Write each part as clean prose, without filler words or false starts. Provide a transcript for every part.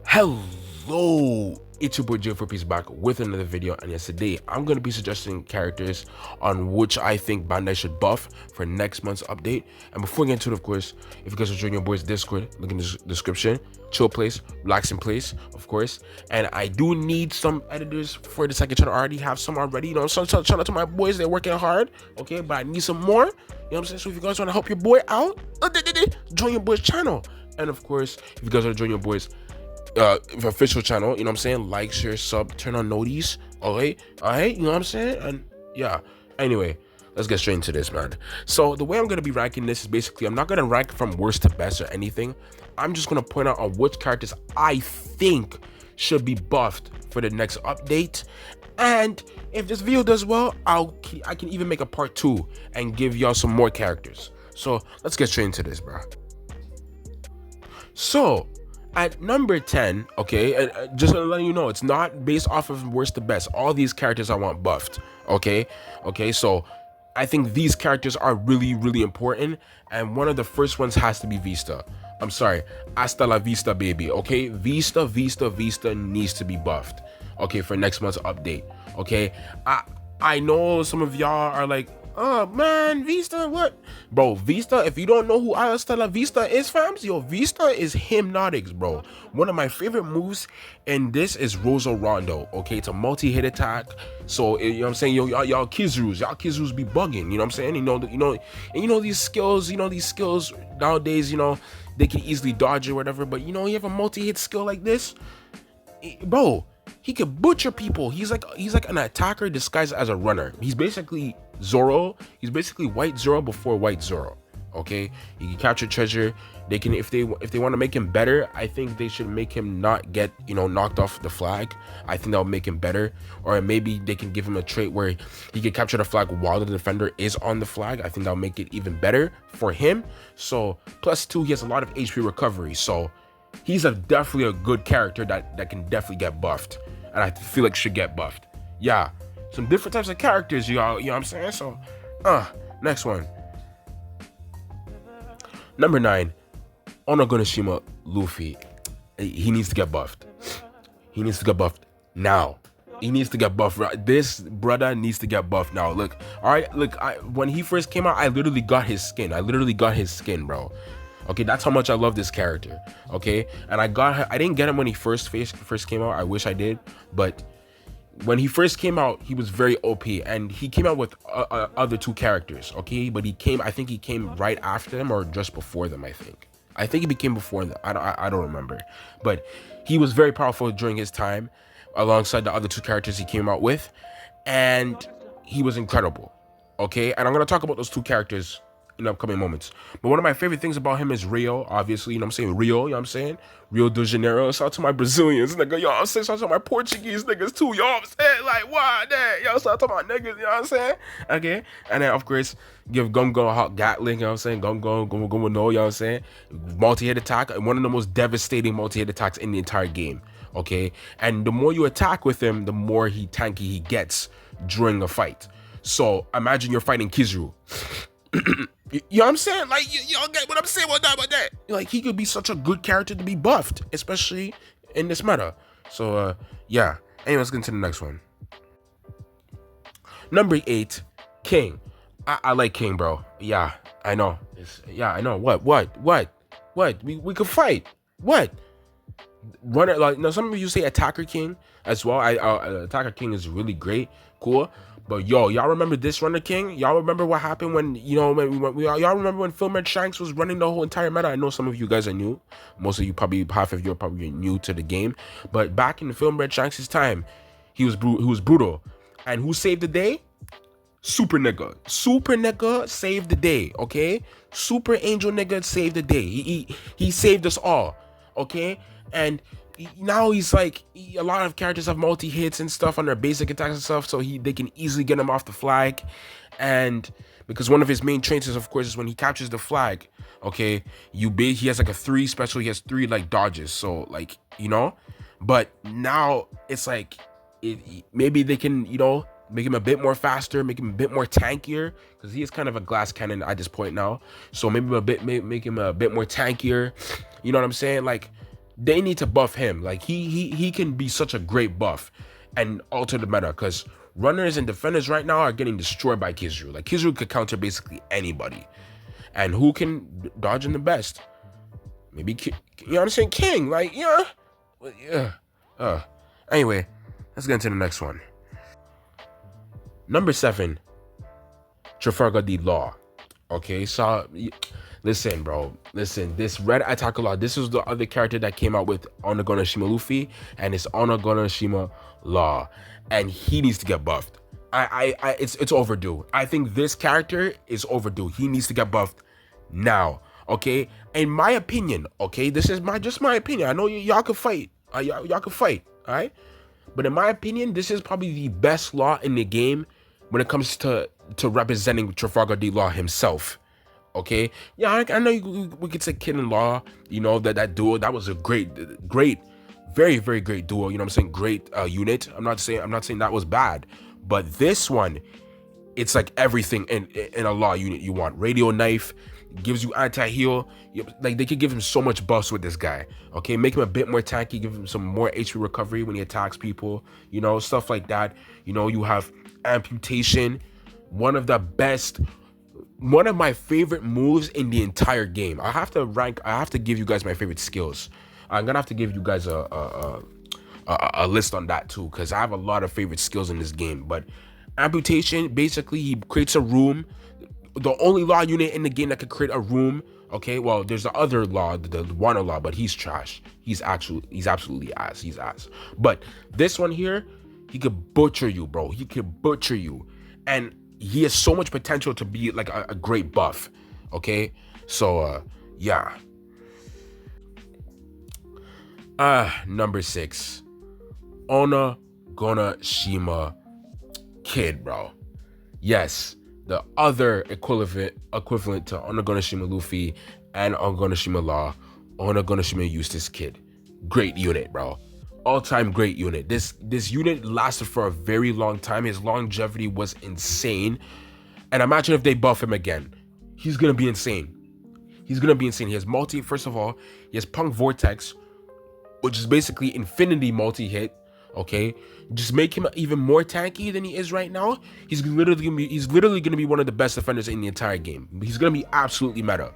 Hello, it's your boy J4P's back with another video, and yes, today I'm going to be suggesting characters on which I think Bandai should buff for next month's update. And before we get into it, of course, if you guys are joining your boys Discord, look in the description. Chill place, relaxing place, of course. And I do need some editors for the second channel. I already have some already, you know. So shout out to my boys, they're working hard, okay, but I need some more, you know what I'm saying? So if you guys want to help your boy out, join your boys channel. And of course, if you guys want to join your boys official channel, you know what I'm saying, like, share, sub, turn on noties, all right, you know what I'm saying? And yeah, anyway, let's get straight into this, man. So the way I'm going to be ranking this is basically, I'm not going to rank from worst to best or anything. I'm just going to point out on which characters I think should be buffed for the next update. And if this video does well, I can even make a part 2 and give y'all some more characters. So let's get straight into this, bro. So at number 10, okay, just to let you know, it's not based off of worst to best. All these characters I want buffed, okay? So I think these characters are really, really important, and one of the first ones has to be Vista. I'm sorry, hasta la vista, baby, okay? Vista needs to be buffed, okay, for next month's update, okay? I know some of y'all are like, oh man, Vista, what? Bro, Vista, if you don't know who Hasta la Vista is, fams, yo, Vista is hypnotics, bro. One of my favorite moves in this is Rosa Rondo, okay? It's a multi-hit attack. So, you know what I'm saying? Yo, y'all Kizrus be bugging, you know what I'm saying? You know these skills, nowadays, you know, they can easily dodge or whatever, but you know, you have a multi-hit skill like this, bro, he could butcher people. He's like an attacker disguised as a runner. He's basically Zoro. He's basically White Zoro before White Zoro. Okay, he can capture treasure. They can, if they want to make him better, I think they should make him not get, you know, knocked off the flag. I think that'll make him better. Or maybe they can give him a trait where he can capture the flag while the defender is on the flag. I think that'll make it even better for him. So +2, he has a lot of HP recovery. So he's definitely a good character that can definitely get buffed, and I feel like should get buffed. Yeah, some different types of characters, y'all, you know what I'm saying? So next one, number 9, Onigashima Luffy. He needs to get buffed. He needs to get buffed now. He needs to get buffed. This brother needs to get buffed now. Look, all right, look, when he first came out, I literally got his skin, bro. Okay, that's how much I love this character. Okay, and I didn't get him when he first came out. I wish I did, but when he first came out, he was very OP, and he came out with other 2 characters. Okay, but I think he came right after them or just before them. I think he became before them. I don't remember, but he was very powerful during his time, alongside the other 2 characters he came out with, and he was incredible. Okay, and I'm gonna talk about those 2 characters in upcoming moments. But one of my favorite things about him is Rio, obviously, you know what I'm saying? Rio, you know what I'm saying? Rio de Janeiro. Shout out to my Brazilians, nigga. Yo, I'm saying, shout out to my Portuguese niggas too, yo, I'm saying, like, wow, that, yo, shout out to my niggas, you know what I'm saying? Okay, and then, of course, give Gum Hot Gatling, you know what I'm saying? Gum no, you know what I'm saying? Multi-hit attack, one of the most devastating multi-hit attacks in the entire game, okay? And the more you attack with him, the more tanky he gets during a fight. So, imagine you're fighting Kizaru. You know what I'm saying? Like, y'all get what I'm saying about that. Like, he could be such a good character to be buffed, especially in this meta. So, yeah. Anyway, let's get into the next one. Number 8, King. I like King, bro. Yeah, I know. I know. What? We could fight. What? Runner, like, no, some of you say Attacker King as well. Attacker King is really great, cool. But yo, y'all remember this Runner King? Y'all remember what happened when, you know, y'all remember when Film Red Shanks was running the whole entire meta? I know some of you guys are new. Most of you, probably half of you are probably new to the game. But back in the Film Red Shanks' time, he was brutal. And who saved the day? Super nigga saved the day, okay? Super angel nigga saved the day. He saved us all, okay? And now he's like, a lot of characters have multi-hits and stuff on their basic attacks and stuff, so they can easily get him off the flag. And because one of his main traits is, of course, is when he captures the flag, okay, he has like a 3 special, he has 3 like dodges, so like, you know. But now it's like, maybe they can, you know, make him a bit more faster, make him a bit more tankier, because he is kind of a glass cannon at this point now. So maybe make him a bit more tankier, you know what I'm saying? Like, They need to buff him. Like he can be such a great buff and alter the meta, because runners and defenders right now are getting destroyed by Kizaru. Like Kizaru could counter basically anybody. And who can dodge in the best? Maybe you know what I'm saying? King. Like, yeah. Yeah. Anyway, let's get into the next one. Number 7, Trafalgar Law. Okay, so listen, bro. Listen, this Red Attacker Law, this is the other character that came out with Onigashima Luffy, and it's Onigashima Law. And he needs to get buffed. It's overdue. I think this character is overdue. He needs to get buffed now. Okay? In my opinion, okay, this is just my opinion. I know y'all can fight. Y'all can fight, all right? But in my opinion, this is probably the best law in the game when it comes to representing Trafalgar Law himself. Okay, yeah, I know we could say Kid and Law. You know that duo, that was a great, very very great duo. You know what I'm saying? Great unit. I'm not saying that was bad, but this one, it's like everything in a Law unit you want. Radio Knife gives you anti-heal. Like they could give him so much buffs with this guy. Okay, make him a bit more tanky, give him some more HP recovery when he attacks people. You know, stuff like that. You know, you have amputation, one of my favorite moves in the entire game. I have to give you guys my favorite skills. I'm gonna have to give you guys a list on that too, because I have a lot of favorite skills in this game. But amputation, basically he creates a room. The only Law unit in the game that could create a room. Okay, well, there's the other Law, the Wano Law, but he's trash. He's absolutely ass. He's ass. But this one here, he could butcher you, bro. He could butcher you. And he has so much potential to be like a great buff. Okay? So, yeah. Number 6. Onigashima Kid, bro. Yes. The other equivalent to Onigashima Luffy and Onigashima Law, Onigashima Eustace Kid. Great unit, bro. All-time great unit. This unit lasted for a very long time. His longevity was insane. And imagine if they buff him again. He's gonna be insane. He has first of all, he has Punk Vortex, which is basically infinity multi-hit. Okay, just make him even more tanky than he is right now. He's literally gonna be one of the best defenders in the entire game. He's gonna be absolutely meta,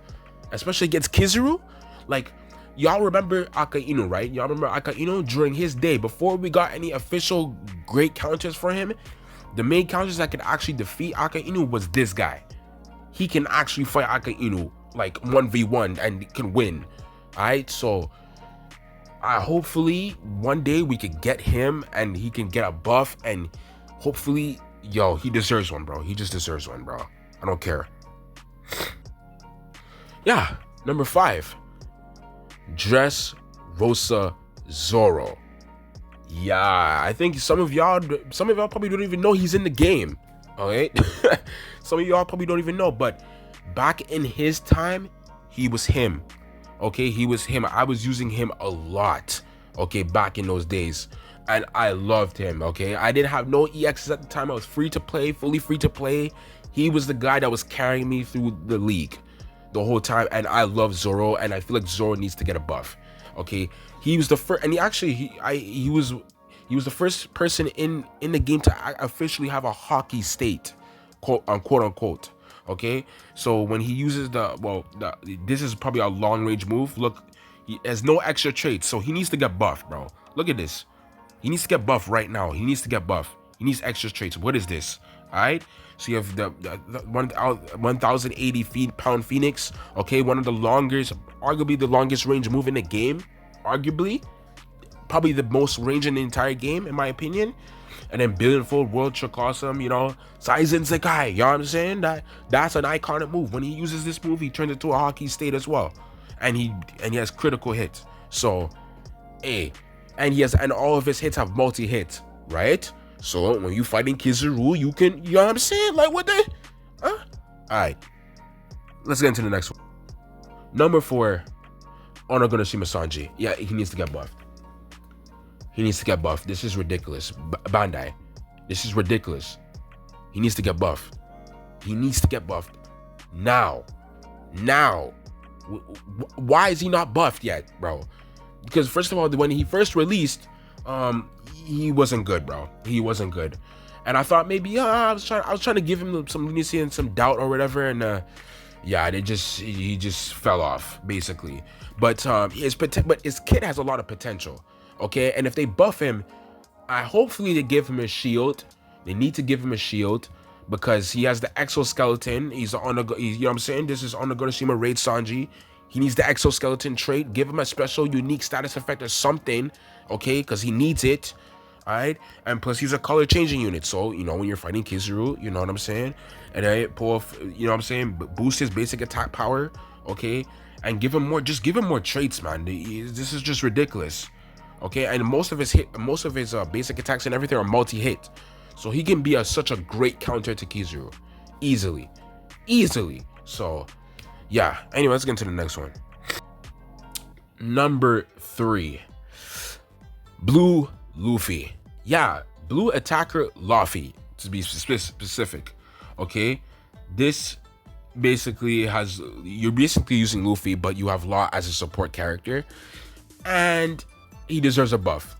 especially against Kizaru. Like, y'all remember Akainu, right? Y'all remember Akainu during his day, before we got any official great counters for him. The main counters that could actually defeat Akainu was this guy. He can actually fight Akainu like 1v1 and can win. All right, so hopefully one day we could get him and he can get a buff, and hopefully, he deserves one, bro. He just deserves one, bro. I don't care. Yeah, number 5, Dressrosa Zoro. Yeah, I think some of y'all probably don't even know he's in the game. All right, some of y'all probably don't even know, but back in his time, he was him. Okay, he was him. I was using him a lot, okay, back in those days, and I loved him. Okay, I didn't have no EXs at the time. I was free to play, fully free to play. He was the guy that was carrying me through the league the whole time, and I love Zoro, and I feel like Zoro needs to get a buff. Okay, he was the first, and he was the first person in the game to officially have a hockey state, quote unquote. Okay, so when he uses this is probably a long range move. Look, he has no extra traits, so he needs to get buffed, bro. Look at this. He needs to get buffed right now. He needs to get buffed. He needs extra traits. What is this? All right. So you have the 1,080 pound Phoenix. Okay, one of the longest, arguably the longest range move in the game. Arguably, probably the most range in the entire game, in my opinion. And then Billionfold, World Trick Awesome, Saizen Sekai, you know what I'm saying? That's an iconic move. When he uses this move, he turns into a hockey state as well. And he has critical hits. So, and all of his hits have multi-hits, right? So when you fighting Kizaru, you can, you know what I'm saying? Like, what the? Alright. Let's get into the next one. Number 4, Onigashima Sanji. Yeah, he needs to get buffed. He needs to get buffed. This is ridiculous. Bandai. This is ridiculous. He needs to get buffed. He needs to get buffed. Now. Why is he not buffed yet, bro? because first of all, when he first released, he wasn't good, bro. He wasn't good, and I thought maybe I was trying to give him some leniency and some doubt or whatever, and yeah, he just fell off basically. But his kid has a lot of potential, okay? And if they buff him, hopefully they give him a shield. They need to give him a shield because he has the exoskeleton. You know what I'm saying? This is Onigashima Raid Sanji. He needs the exoskeleton trait. Give him a special unique status effect or something, okay? Because he needs it. All right, and plus he's a color changing unit, so you know when you're fighting Kizaru, you know what I'm saying, and then pull off, you know what I'm saying, boost his basic attack power, okay, and give him more traits, man. This is just ridiculous, okay, and most of his basic attacks and everything are multi-hit, so he can be such a great counter to Kizaru, easily. So yeah, anyway, let's get into the next one. Number 3, Blue Luffy. Yeah, Blue Attacker Luffy, to be specific. Okay, this basically you're basically using Luffy, but you have Law as a support character, and he deserves a buff.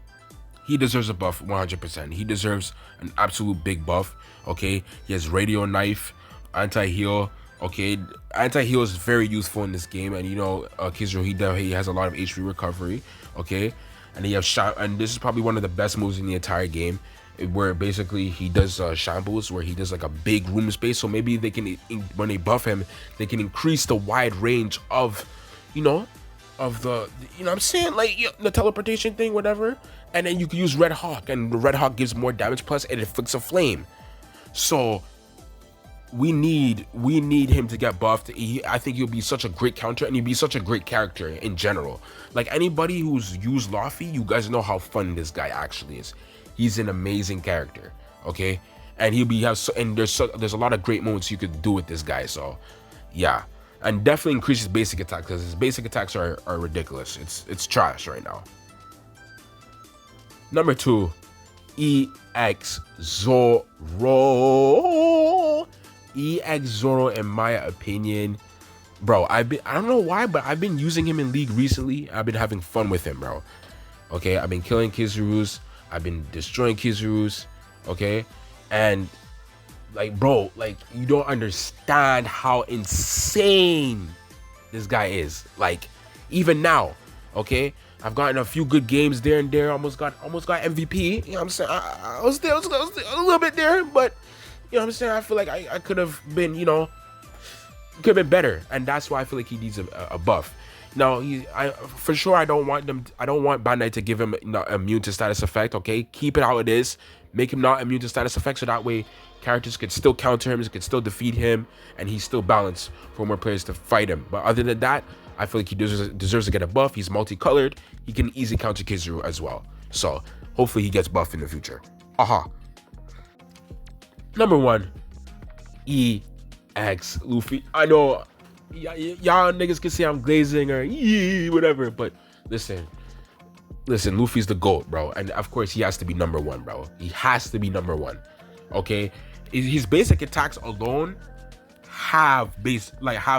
He deserves a buff 100%. He deserves an absolute big buff. Okay, he has Radio Knife, anti-heal. Okay, anti-heal is very useful in this game, and you know, Kizaru, he has a lot of HP recovery. Okay, and and this is probably one of the best moves in the entire game, where basically he does shambles, where he does like a big room space. So maybe they can, when they buff him, they can increase the wide range of, you know what I'm saying, like the teleportation thing, whatever. And then you can use Red Hawk, and the Red Hawk gives more damage, plus it inflicts a flame. So we need him to get buffed. I think he'll be such a great counter, and he'll be such a great character in general. Like anybody who's used Luffy, you guys know how fun this guy actually is. He's an amazing character, okay? And there's a lot of great moments you could do with this guy. So yeah, and definitely increase his basic attack, because his basic attacks are ridiculous. It's trash right now. Number 2, EX Zoro. EX Zoro, in my opinion, bro, I don't know why, but I've been using him in League recently. I've been having fun with him, bro. Okay, I've been killing Kizarus. I've been destroying Kizarus. Okay, and like, bro, like, you don't understand how insane this guy is. Like, even now, okay, I've gotten a few good games there and there. Almost got MVP. You know what I'm saying? I was there, I was a little bit there, but you know what I'm saying? I feel like I could have been, could have been better, and that's why I feel like he needs a buff. Now, for sure, I don't want Bandai to give him not immune to status effect. Okay, keep it how it is. Make him not immune to status effect, so that way characters could still counter him, could still defeat him, and he's still balanced for more players to fight him. But other than that, I feel like he deserves to get a buff. He's multicolored. He can easily counter Kizaru as well. So hopefully he gets buffed in the future. Number 1, EX Luffy. I know y'all niggas can say I'm glazing or whatever, but listen, Luffy's the GOAT, bro, and of course he has to be number 1, bro. He has to be number 1. Okay, his basic attacks alone have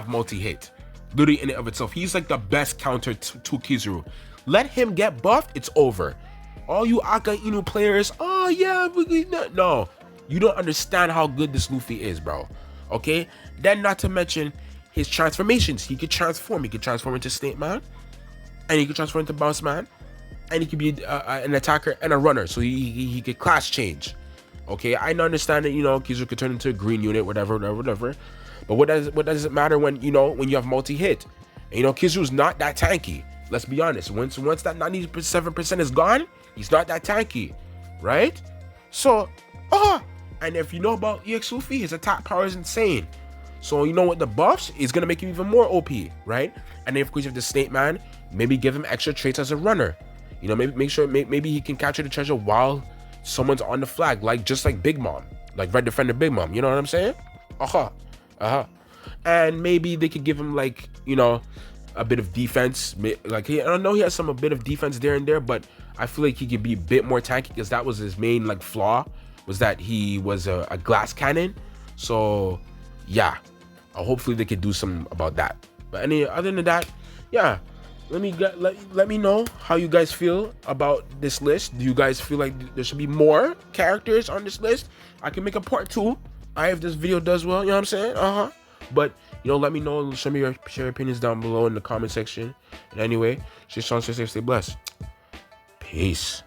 multi-hit, literally in and of itself. He's like the best counter to Kizaru. Let him get buffed, it's over. All you Aka Inu players, oh yeah, no, you don't understand how good this Luffy is, bro. Okay, then not to mention his transformations. He could transform. He could transform into Snake Man, and he could transform into Bounce Man, and he could be an attacker and a runner. So he could class change. Okay, I understand that Kizaru could turn into a green unit, whatever. But what does it matter when you have multi-hit? And Kizaru's not that tanky. Let's be honest. Once that 97% is gone, he's not that tanky, right? So, and if you know about EX Luffy, his attack power is insane. So with the buffs, it's gonna make him even more OP, right? And then of course you have the Snake Man. Maybe give him extra traits as a runner. Maybe he can capture the treasure while someone's on the flag, just like Big Mom, like Red Defender Big Mom. You know what I'm saying? And maybe they could give him a bit of defense. Like I don't know, he has a bit of defense there and there, but I feel like he could be a bit more tanky, because that was his main flaw, was that he was a glass cannon. So yeah, hopefully they could do something about that. But other than that, yeah, let me know how you guys feel about this list. Do you guys feel like there should be more characters on this list? I can make a part 2. If this video does well, you know what I'm saying? But let me know. Show me your opinions down below in the comment section. And anyway, stay strong, stay safe, stay blessed. Peace.